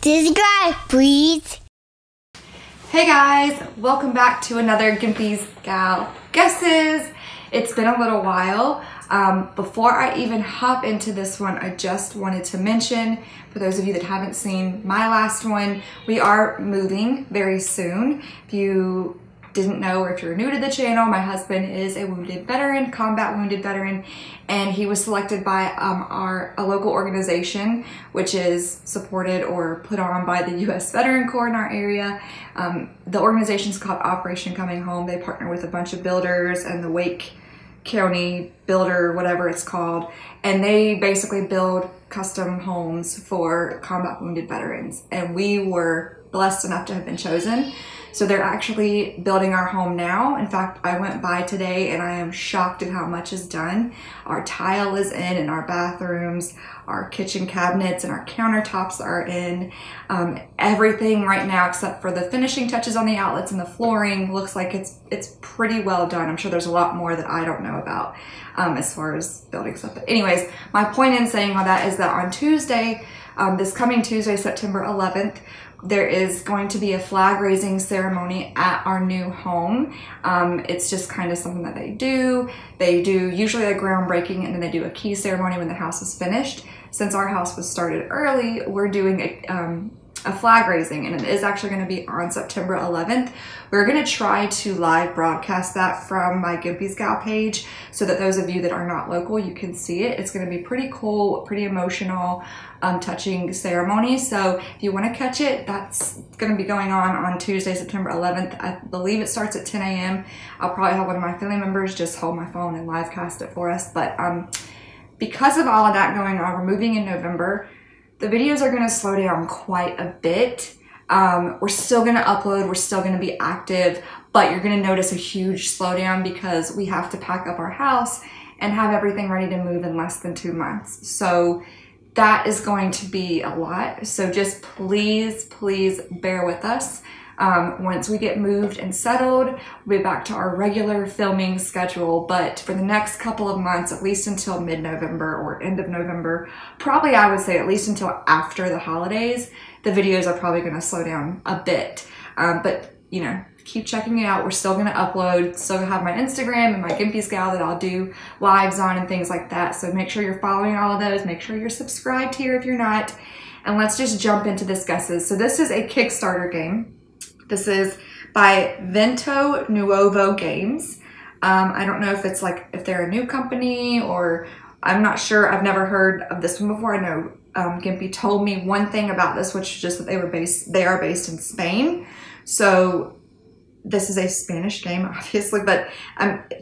Subscribe, please. Hey guys, welcome back to another Gimpy's Gal Guesses. It's been a little while. Before I even hop into this one, I just wanted to mention, for those of you that haven't seen my last one, we are moving very soon. If you didn't know, or if you're new to the channel, my husband is a wounded veteran, combat wounded veteran, and he was selected by a local organization which is supported or put on by the U.S. Veteran Corps in our area. The organization's called Operation Coming Home. They partner with a bunch of builders and the Wake County builder, whatever it's called, and they basically build custom homes for combat wounded veterans, and we were blessed enough to have been chosen. So they're actually building our home now. In fact, I went by today and I am shocked at how much is done. Our tile is in our bathrooms, our kitchen cabinets and our countertops are in. Everything right now except for the finishing touches on the outlets and the flooring looks like it's pretty well done. I'm sure there's a lot more that I don't know about as far as building stuff. But anyways, my point in saying all that is that on Tuesday, this coming Tuesday, September 11th, there is going to be a flag raising ceremony at our new home. It's just kind of something that they do. They do usually a groundbreaking and then they do a key ceremony when the house is finished. Since our house was started early, we're doing a flag raising, and it is actually going to be on September 11th. We're going to try to live broadcast that from my Gimpy's Gal page so that those of you that are not local, you can see it. It's going to be pretty cool, pretty emotional, touching ceremony. So if you want to catch it, that's going to be going on Tuesday, September 11th. I believe it starts at 10 a.m. I'll probably have one of my family members just hold my phone and live cast it for us. But because of all of that going on, we're moving in November. The videos are going to slow down quite a bit. We're still going to upload, we're still going to be active, but you're going to notice a huge slowdown because we have to pack up our house and have everything ready to move in less than 2 months. So that is going to be a lot. So just please bear with us. Once we get moved and settled, we'll be back to our regular filming schedule. But for the next couple of months, at least until mid-November or end of November, probably I would say at least until after the holidays, the videos are probably going to slow down a bit. But you know, keep checking it out. We're still going to upload, still gonna have my Instagram and my Gimpy's Gal that I'll do lives on and things like that. So make sure you're following all of those. Make sure you're subscribed here if you're not. And let's just jump into this guesses. So this is a Kickstarter game. This is by Vento Nuovo Games. I don't know if it's like, if they're a new company or I'm not sure. I've never heard of this one before. I know Gimpy told me one thing about this, which is just that they are based in Spain. So this is a Spanish game, obviously, but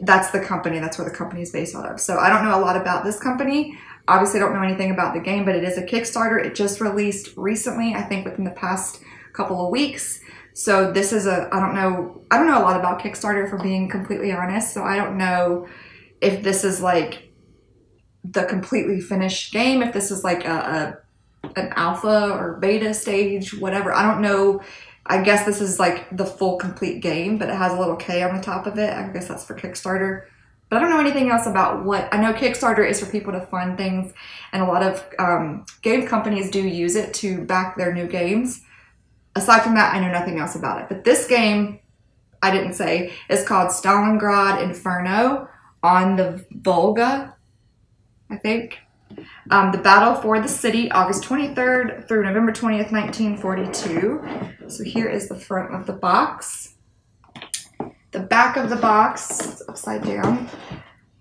that's the company. That's where the company is based out of. So I don't know a lot about this company. Obviously, I don't know anything about the game, but it is a Kickstarter. It just released recently, I think within the past couple of weeks. So this is I don't know a lot about Kickstarter, for being completely honest. So I don't know if this is like the completely finished game, if this is like an alpha or beta stage, whatever. I don't know. I guess this is like the full complete game, but it has a little K on the top of it. I guess that's for Kickstarter. But I don't know anything else about what. I know Kickstarter is for people to fund things, and a lot of game companies do use it to back their new games. Aside from that, I know nothing else about it. But this game, I didn't say, is called Stalingrad Inferno on the Volga, I think. The battle for the city, August 23rd through November 20th, 1942. So here is the front of the box. The back of the box, it's upside down.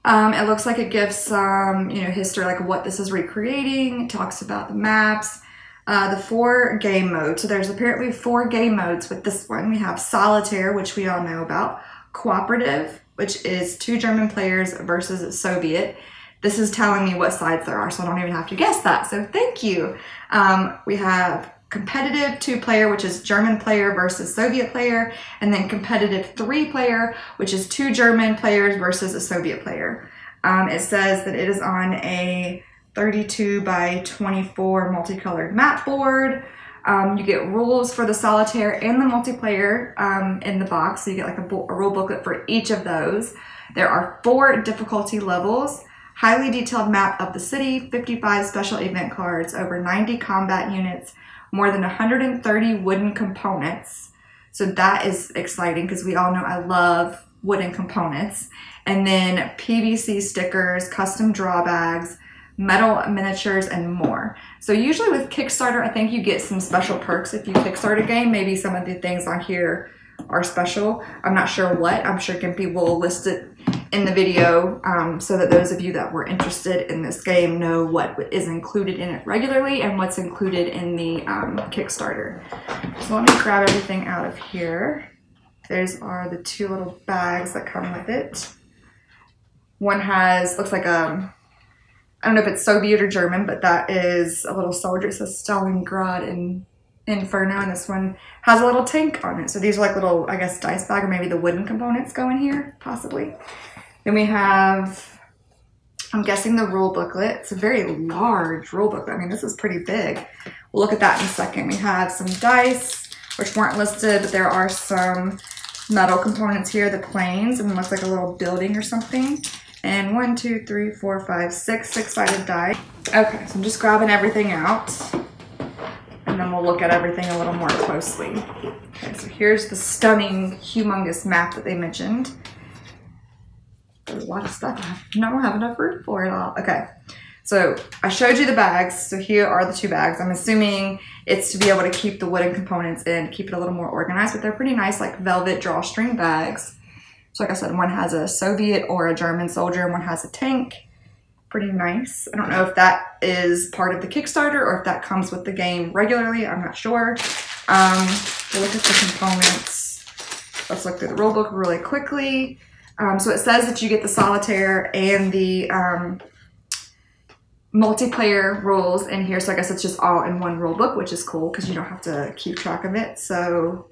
It looks like it gives some, history, like what this is recreating. It talks about the maps. The 4 game modes. So there's apparently 4 game modes with this one. We have Solitaire, which we all know about. Cooperative, which is 2 German players versus a Soviet. This is telling me what sides there are, so I don't even have to guess that. So thank you. We have Competitive 2-player, which is German player versus Soviet player. And then Competitive 3-player, which is 2 German players versus a Soviet player. It says that it is on a 32 by 24 multicolored map board. You get rules for the solitaire and the multiplayer in the box. So you get like a rule booklet for each of those. There are 4 difficulty levels. highly detailed map of the city, 55 special event cards, over 90 combat units, more than 130 wooden components. So that is exciting because we all know I love wooden components. And then PVC stickers, custom draw bags, metal miniatures, and more. So usually with Kickstarter, I think you get some special perks if you kickstart a game. Maybe some of the things on here are special. I'm not sure what. I'm sure Gimpy will list it in the video so that those of you that were interested in this game know what is included in it regularly and what's included in the Kickstarter. So let me grab everything out of here. There's are the two little bags that come with it. One has, looks like I don't know if it's Soviet or German, but that is a little soldier. It says Stalingrad and Inferno, and this one has a little tank on it. So these are like little, I guess, dice bag, or maybe the wooden components go in here, possibly. Then we have, I'm guessing, the rule booklet. It's a very large rule booklet. I mean, this is pretty big. We'll look at that in a second. We have some dice, which weren't listed, but there are some metal components here, the planes, and it looks like a little building or something. And 1, 2, 3, 4, 5, 6 six-sided die. Okay, so I'm just grabbing everything out, and then we'll look at everything a little more closely. Okay, so here's the stunning, humongous map that they mentioned. There's a lot of stuff. I don't have enough room for it all. Okay, so I showed you the bags. So here are the two bags. I'm assuming it's to be able to keep the wooden components in, keep it a little more organized, but they're pretty nice, like velvet drawstring bags. So like I said, one has a Soviet or a German soldier, and one has a tank. Pretty nice. I don't know if that is part of the Kickstarter or if that comes with the game regularly. I'm not sure. We'll look at the components. Let's look through the rulebook really quickly. So it says that you get the solitaire and the multiplayer rules in here. So I guess it's just all in one rulebook, which is cool because you don't have to keep track of it. So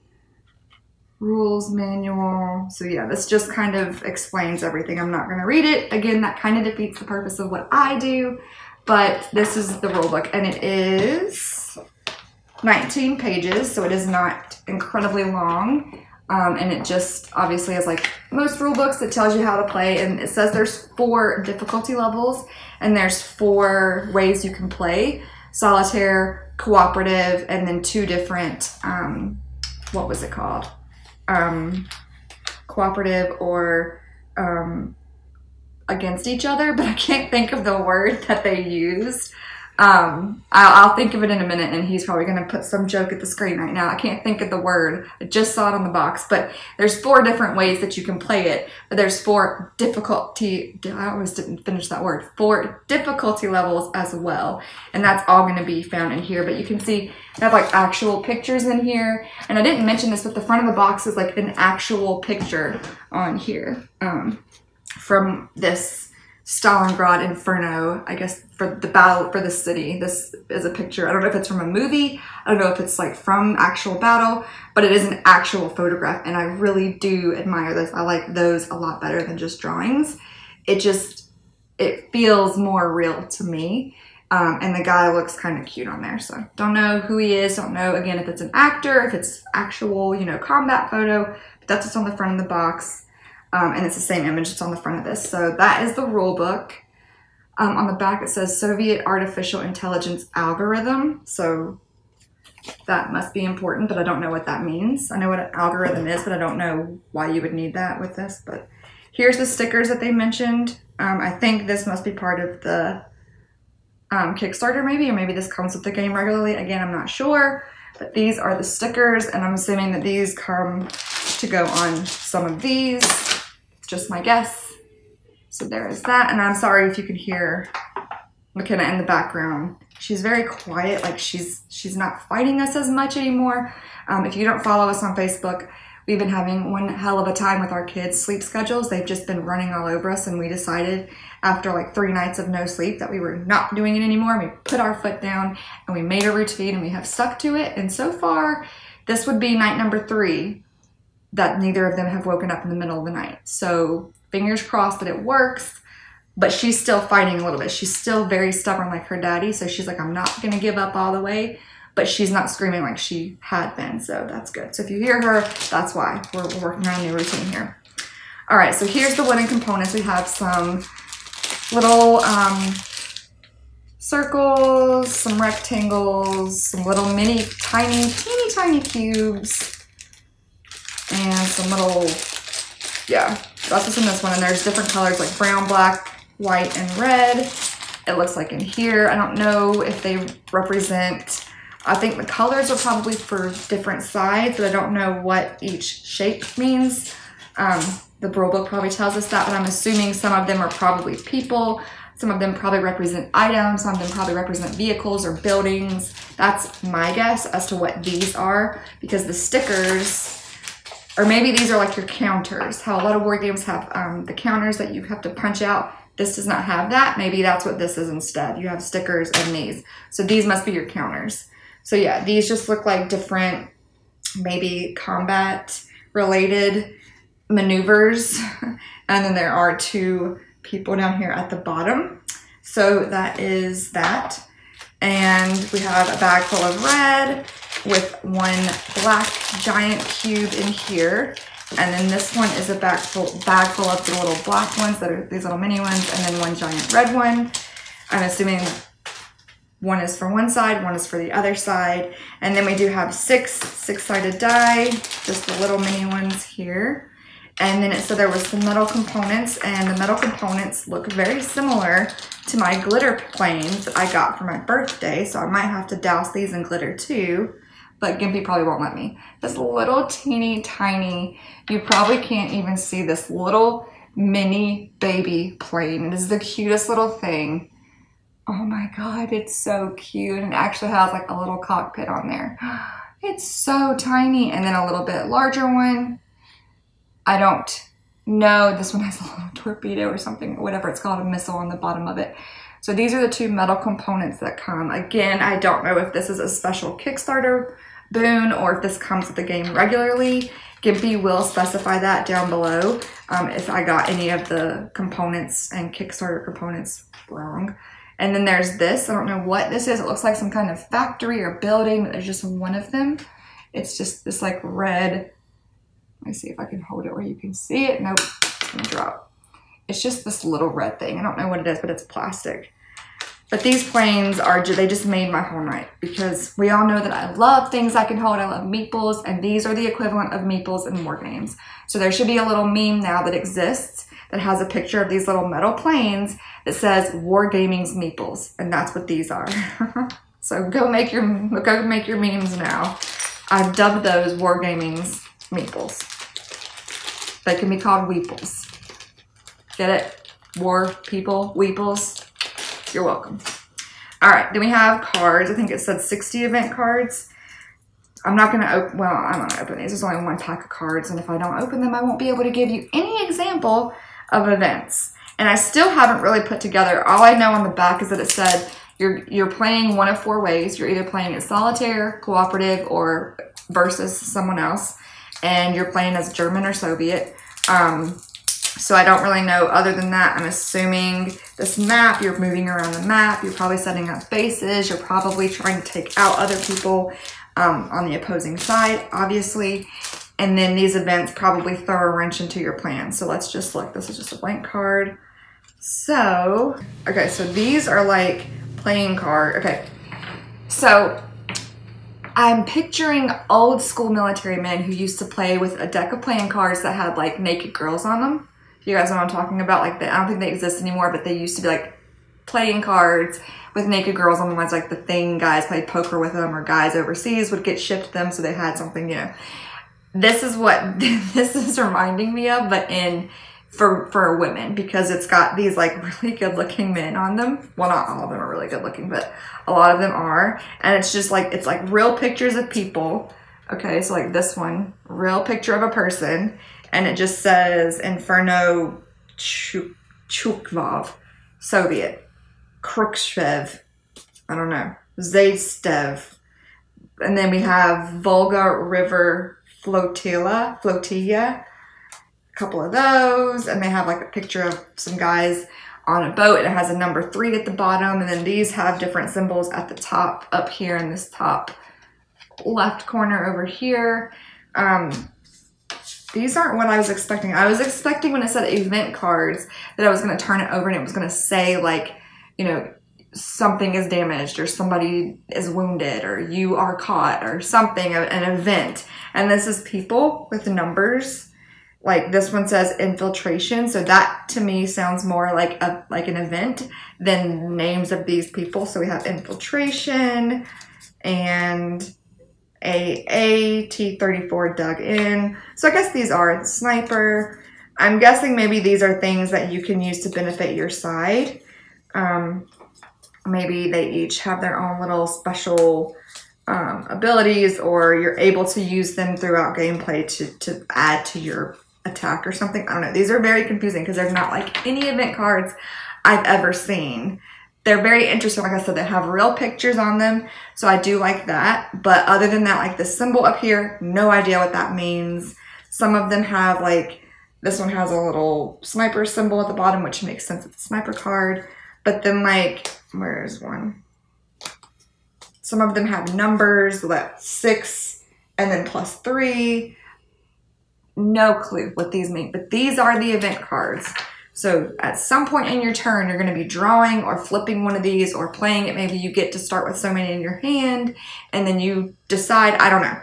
rules manual. So yeah, this just kind of explains everything. I'm not going to read it. Again, that kind of defeats the purpose of what I do, but this is the rule book, and it is 19 pages, so it is not incredibly long. And it just obviously has, like most rule books, it tells you how to play, and it says there's 4 difficulty levels and there's 4 ways you can play: solitaire, cooperative, and then 2 different, what was it called? Cooperative or against each other, but I can't think of the word that they used. I'll think of it in a minute, and he's probably going to put some joke at the screen right now. I can't think of the word. I just saw it on the box, but there's 4 different ways that you can play it, but there's 4 difficulty, I always didn't finish that word, 4 difficulty levels as well, and that's all going to be found in here. But you can see I have like actual pictures in here, and I didn't mention this, but the front of the box is like an actual picture on here from this Stalingrad Inferno, I guess, for the battle for the city. This is a picture. I don't know if it's from a movie. I don't know if it's like from actual battle, but it is an actual photograph, and I really do admire this. I like those a lot better than just drawings. It feels more real to me. And the guy looks kind of cute on there. So don't know who he is. Don't know, again, if it's an actor, if it's actual, you know, combat photo. But that's what's on the front of the box. And it's the same image that's on the front of this. So that is the rule book. On the back it says Soviet Artificial Intelligence Algorithm. So that must be important, but I don't know what that means. I know what an algorithm is, but I don't know why you would need that with this. But here's the stickers that they mentioned. I think this must be part of the Kickstarter maybe, or maybe this comes with the game regularly. Again, I'm not sure. But these are the stickers, and I'm assuming that these come to go on some of these. It's just my guess. So there is that, and I'm sorry if you can hear McKenna in the background. She's very quiet, like she's not fighting us as much anymore. If you don't follow us on Facebook, we've been having one hell of a time with our kids' sleep schedules. They've just been running all over us, and we decided after like 3 nights of no sleep that we were not doing it anymore. We put our foot down and we made a routine, and we have stuck to it. And so far, this would be night number 3 that neither of them have woken up in the middle of the night. So fingers crossed that it works, but she's still fighting a little bit. She's still very stubborn like her daddy. So she's like, I'm not gonna give up all the way, but she's not screaming like she had been. So that's good. So if you hear her, that's why we're working on a new routine here. All right, so here's the wooden components. We have some little circles, some rectangles, some little mini, teeny tiny cubes, and some little, yeah, that's what's in this one. And there's different colors like brown, black, white, and red. It looks like in here. I don't know if they represent, I think the colors are probably for different sides, but I don't know what each shape means. The rule book probably tells us that, but I'm assuming some of them are probably people. Some of them probably represent items. Some of them probably represent vehicles or buildings. That's my guess as to what these are, because the stickers, or maybe these are like your counters. How a lot of war games have the counters that you have to punch out. This does not have that. Maybe that's what this is instead. You have stickers and these. So these must be your counters. So yeah, these just look like different, maybe combat related maneuvers. And then there are two people down here at the bottom. So that is that. And we have a bag full of red with one black giant cube in here. And then this one is a bag full of the little black ones that are these little mini ones, and then one giant red one. I'm assuming one is for one side, one is for the other side. And then we do have six-sided die, just the little mini ones here. And then it said there was some metal components, and the metal components look very similar to my glitter planes that I got for my birthday. So I might have to douse these in glitter too, but Gimpy probably won't let me. This little teeny tiny, you probably can't even see this little mini baby plane. It is the cutest little thing. Oh my God, it's so cute. And it actually has like a little cockpit on there. It's so tiny. And then a little bit larger one. I don't know. This one has a little torpedo or something, whatever it's called, a missile on the bottom of it. So these are the two metal components that come. Again, I don't know if this is a special Kickstarter boon or if this comes with the game regularly. Gimpy will specify that down below if I got any of the components and Kickstarter components wrong. And then there's this. I don't know what this is. It looks like some kind of factory or building, but there's just one of them. It's just this like red. Let me see if I can hold it where you can see it. Nope, it's gonna drop. It's just this little red thing. I don't know what it is, but it's plastic. But these planes are, they just made my whole night, because we all know that I love things I can hold. I love meeples, and these are the equivalent of meeples in war games. So there should be a little meme now that exists that has a picture of these little metal planes that says Wargaming's meeples, and that's what these are. So go make your memes now. I've dubbed those Wargaming's meeples. They can be called weeples. Get it? War people, weeples. You're welcome. All right, then we have cards. I think it said 60 event cards. I'm not gonna open, well, I'm gonna open these. There's only one pack of cards, and if I don't open them, I won't be able to give you any example of events. And I still haven't really put together, all I know on the back is that it said you're playing one of 4 ways. You're either playing it solitaire, cooperative, or versus someone else. And you're playing as German or Soviet. So I don't really know other than that. I'm assuming this map, you're moving around the map, you're probably setting up bases, you're probably trying to take out other people on the opposing side, obviously. And then these events probably throw a wrench into your plan. So let's just look. This is just a blank card. So, okay, so these are like playing card. Okay, so I'm picturing old school military men who used to play with a deck of playing cards that had like naked girls on them. You guys know what I'm talking about? Like, I don't think they exist anymore, but they used to be like playing cards with naked girls on them. It's like the thing guys played poker with them, or guys overseas would get shipped them, so they had something, you know. This is what this is reminding me of, but for women, because it's got these like really good looking men on them. Well, not all of them are really good looking, but a lot of them are. And it's just like, it's like real pictures of people. Okay, so like this one, real picture of a person. And it just says Inferno Chukvov, Soviet, Khrushchev, I don't know, Zastev. And then we have Volga River Flotilla, a couple of those. And they have like a picture of some guys on a boat. It has a number 3 at the bottom. And then these have different symbols at the top up here in this top left corner over here. these aren't what I was expecting. I was expecting when it said event cards that I was going to turn it over and it was going to say like, you know, something is damaged or somebody is wounded or you are caught or something, an event. And this is people with numbers. Like this one says infiltration. So that to me sounds more like an event than names of these people. So we have infiltration and T-34 dug in. So I guess these are sniper. I'm guessing maybe these are things that you can use to benefit your side. Maybe they each have their own little special abilities, or you're able to use them throughout gameplay to add to your attack or something. I don't know. These are very confusing because they're not like any event cards I've ever seen. They're very interesting. Like I said, they have real pictures on them, so I do like that. But other than that, like the symbol up here, no idea what that means. Some of them have like, this one has a little sniper symbol at the bottom, which makes sense. It's a sniper card. But then like, where's one? Some of them have numbers, like 6 and then +3. No clue what these mean, but these are the event cards. So at some point in your turn, you're going to be drawing or flipping one of these or playing it. Maybe you get to start with so many in your hand and then you decide, I don't know.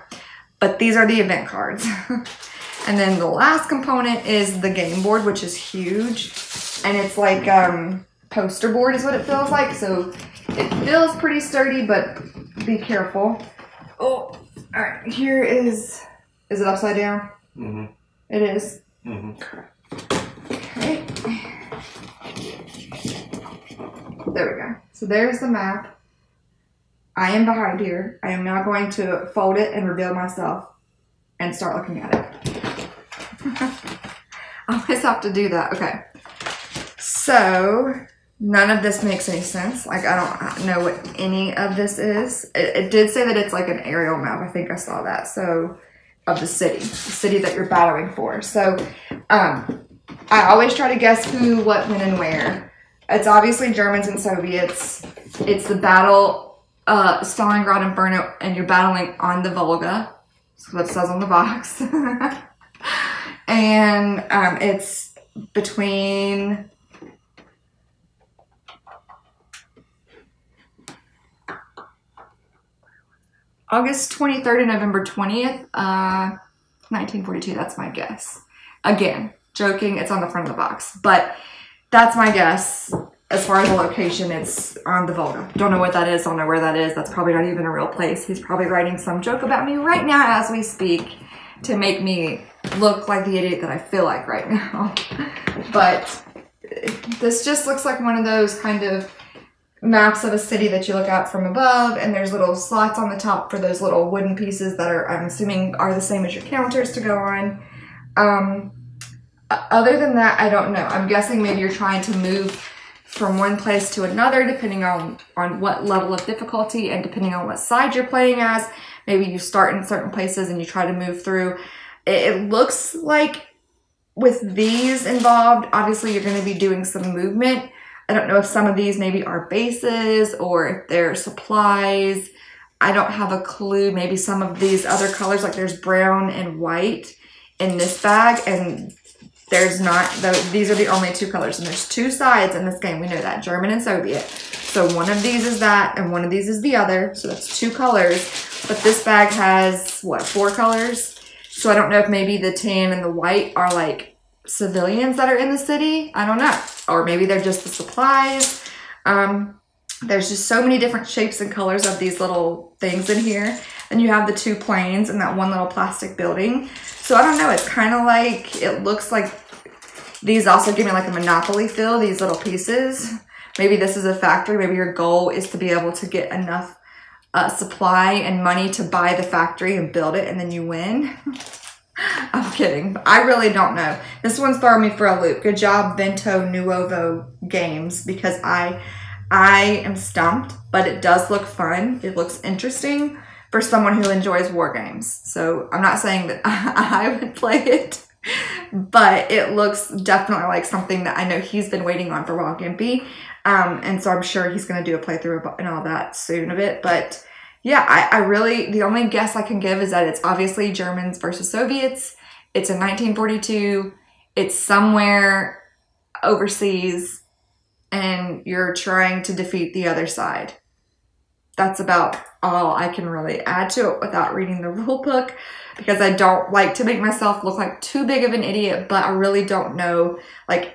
But these are the event cards. And then the last component is the game board, which is huge. And it's like poster board is what it feels like. So it feels pretty sturdy, but be careful. Oh, all right. Here is it upside down? Mm-hmm. It is? Mm-hmm. Okay. There we go. So there's the map. I am behind here. I am now going to fold it and reveal myself and start looking at it. I always have to do that. Okay. So none of this makes any sense. Like I don't know what any of this is. It did say that it's like an aerial map. I think I saw that. So of the city that you're battling for. So I always try to guess who, what, when, and where. It's obviously Germans and Soviets. It's the battle, Stalingrad Inferno, and you're battling on the Volga. That's what it says on the box. And it's between August 23rd and November 20th, 1942. That's my guess. Again, joking, it's on the front of the box. But that's my guess. As far as the location, it's on the Volga. Don't know what that is, don't know where that is. That's probably not even a real place. He's probably writing some joke about me right now as we speak to make me look like the idiot that I feel like right now. But this just looks like one of those kind of maps of a city that you look out from above, and there's little slots on the top for those little wooden pieces that are, I'm assuming, are the same as your counters to go on. Other than that, I don't know. I'm guessing maybe you're trying to move from one place to another depending on what level of difficulty and depending on what side you're playing as. Maybe you start in certain places and you try to move through. It looks like with these involved, obviously you're going to be doing some movement. I don't know if some of these maybe are bases or if they're supplies. I don't have a clue. Maybe some of these other colors, like there's brown and white in this bag, and there's not. These are the only two colors, and there's two sides in this game. We know that, German and Soviet. So one of these is that, and one of these is the other. So that's two colors. But this bag has, what, 4 colors? So I don't know if maybe the tan and the white are like civilians that are in the city. I don't know. Or maybe they're just the supplies. There's just so many different shapes and colors of these little things in here. And you have the 2 planes and that one little plastic building. So I don't know. It's kind of like, it looks like these also give me like a Monopoly feel, these little pieces. Maybe this is a factory. Maybe your goal is to be able to get enough supply and money to buy the factory and build it, and then you win. I'm kidding. I really don't know. This one's throwing me for a loop. Good job, Vento Nuovo Games, because I am stumped, but it does look fun. It looks interesting for someone who enjoys war games. So I'm not saying that I would play it, but it looks definitely like something that I know he's been waiting on for a while, Gimpy. And so I'm sure he's going to do a playthrough and all that soon of it. But yeah, I really, the only guess I can give is that it's obviously Germans versus Soviets. It's in 1942. It's somewhere overseas, and you're trying to defeat the other side. That's about all I can really add to it without reading the rule book, because I don't like to make myself look like too big of an idiot, but I really don't know, like,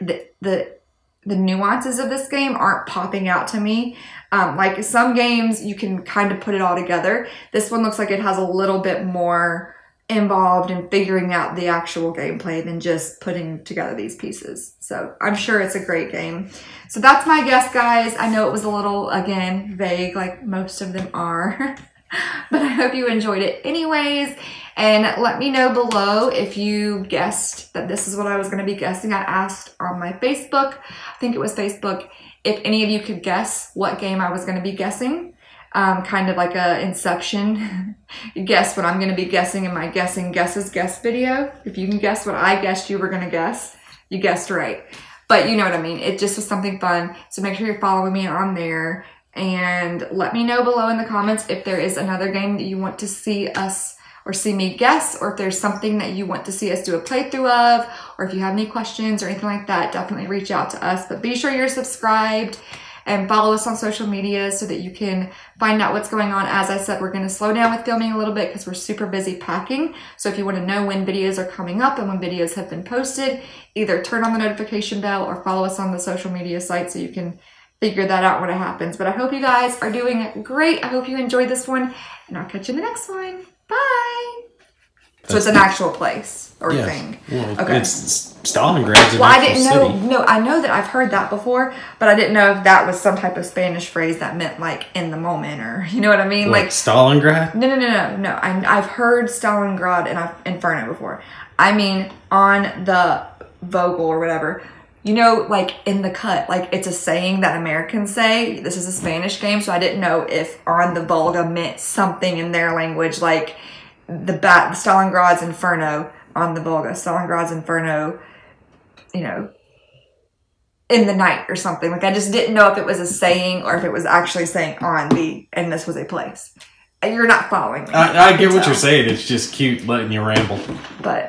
the nuances of this game aren't popping out to me. Like some games, you can kind of put it all together. This one looks like it has a little bit more involved in figuring out the actual gameplay than just putting together these pieces. So I'm sure it's a great game. So that's my guess, guys. I know it was a little, again, vague, like most of them are. But I hope you enjoyed it anyways. And let me know below if you guessed that this is what I was going to be guessing. I asked on my Facebook, I think it was Facebook, if any of you could guess what game I was going to be guessing. Kind of like a Inception. You guess what I'm going to be guessing in my Guessing Guesses Guess video. If you can guess what I guessed you were going to guess, you guessed right. But you know what I mean. It just was something fun. So make sure you're following me on there. And let me know below in the comments if there is another game that you want to see us or see me guess, or if there's something that you want to see us do a playthrough of, or if you have any questions or anything like that, definitely reach out to us. But be sure you're subscribed and follow us on social media so that you can find out what's going on. As I said, we're going to slow down with filming a little bit because we're super busy packing. So if you want to know when videos are coming up and when videos have been posted, either turn on the notification bell or follow us on the social media site so you can figure that out when it happens. But I hope you guys are doing great. I hope you enjoyed this one, and I'll catch you in the next one. Bye! So it's an actual place or thing. Well, okay. It's Stalingrad's an I actual didn't know. city. No, I know that I've heard that before, but I didn't know if that was some type of Spanish phrase that meant like in the moment, or you know what I mean? What, like Stalingrad? No. I've heard Stalingrad and Inferno before. I mean on the Vogel or whatever. You know, like in the cut, like it's a saying that Americans say. This is a Spanish game, so I didn't know if on the Volga meant something in their language, like the Stalingrad's Inferno on the Volga, Stalingrad's Inferno, you know, in the night or something. Like I just didn't know if it was a saying or if it was actually saying on the, and this was a place. You're not following me. I get what you're saying. It's just cute letting you ramble. But